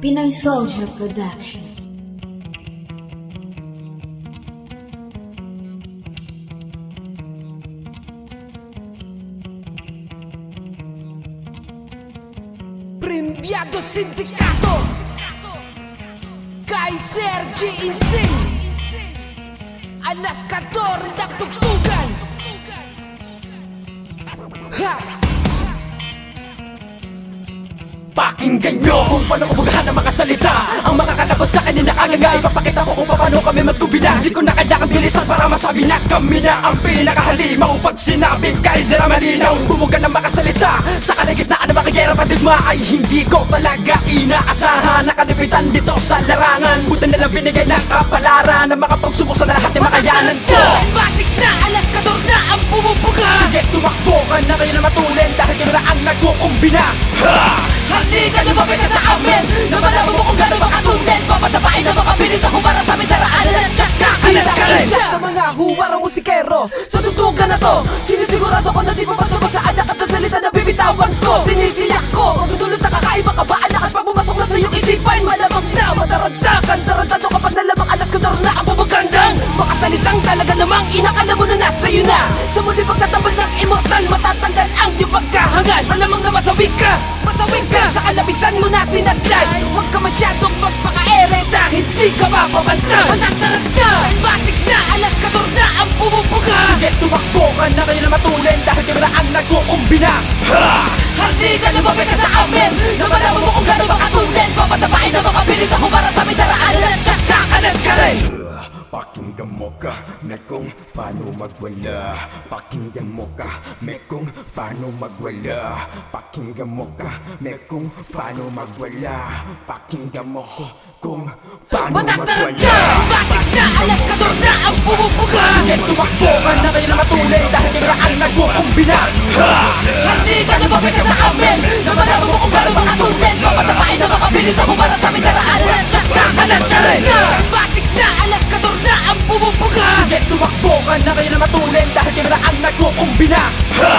Pinoy Soldier Production. Primbiado Sindikato kay Sergi Insing Alaskador ng tugtugan. Ha! Pakinggan nyo kung paano ko bugahan ang mga salita. Ang mga kalaban sa akin na anganga, ipapakita ko kung paano kami magtubina. Di ko na kailangan bilisan para masabi na kami na ang pinakahalimaw. Pag sinabing Kaiser ang malinaw, bumuga ng makasalita sa kaligitnaan ng mga gera padigma ay hindi ko talaga inaasahan. Nakalipitan dito sa larangan, buti nalang binigay na kapalaran na makapagsubok sa lahat ng makayanan ko. Batik na, Alaskador na ang bumubuga. Sige, tumakbo ka na kayo na matulin dahil kayo na ang nagkukumbina. Ha! Halika lumapit ka sa amin na malaman mo kung gano'n makatunin. Papatapain na makabilit ako para sa aming daraanan at tsaka kalat ka isa sa mga huwarang musikero. Sa tugtugan na to, sinisigurado ko na di papasok sa anak at ang salita na bibitawan ko. Tinitiyak ko, magdudulot na kakaiba ka ba anak at pag pumasok na sa iyong isipan. Malamang na matarantakan, tarantado kapag nalamang Alaskador na ang bumagandang makasalitang talaga namang inakala mo na nasa iyo na. Sa muli pagtatabal ng immortal, matatanggal ang iyong pagkahangal. Malamang na masawig ka sa kalabisan mo na tinadlay. Huwag ka masyadong magpaka-ere dahil di ka mapabantay. Matatarantay, batik na, Alaskador na ang bumubuga. Sige, tumakbo ka na kayo na matulin dahil kayo na ang nagkukumbina. Ha! Halika lumapit ka sa amin na malaman mo kung gano'n makatunin. Papatapain na makabilit ako para sa aming daraanan at tsaka kalat ka rin. Pakinggan mo ka, may kung paano magwala. Pakinggan mo ka, may kung paano magwala. Pakinggan mo ka, may kung paano magwala. Pakinggan mo ko kung paano magwala. Batik na, Alaskador na ang bumubuga. Sige, tumakbo ka na kayo na matulin dahil kayo na ang nagkukumbina. Ha! Halika lumapit ka sa amin na malaman mo kung gano'n makatunin. Papatapain na makabilit ako para sa aming daraanan at tsaka kalat ka rin. Batik na, Alaskador na ang bumubuga. Sige, tumakbo ka na kayo na matulin dahil kayo na ang nagkukumbina. Ha!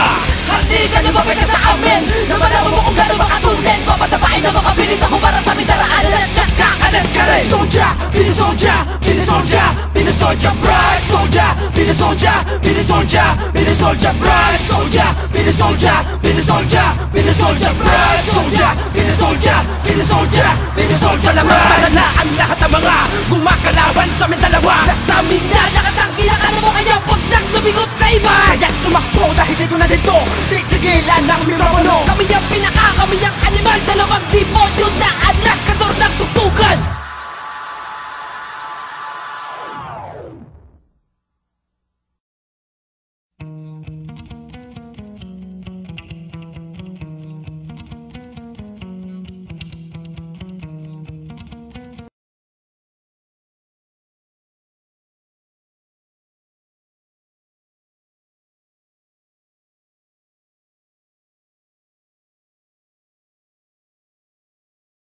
Halika lumapit ka sa amin na malaman mo kung gano'n makatunin. Papatapain na makabilit ako para sa aming daraanan at tsaka kalat ka rin. Soldier, be the soldier, be the soldier, be the soldier, bright soldier, be the soldier, be the soldier, be the soldier, bright soldier, be the soldier, be the soldier, be the soldier, bright soldier, be the soldier, be the soldier, be the soldier. Alam na ang lahat ng mga gumakalaban sa aming dalawa. Nasa amin na nakatanggi na kala mo kaya huwag nang lumigot sa iba. Kaya tumakbo dahil dito na dito, titigilan ng mikropono. Kami ang pinaka, kami ang animal, dalawang demonyo na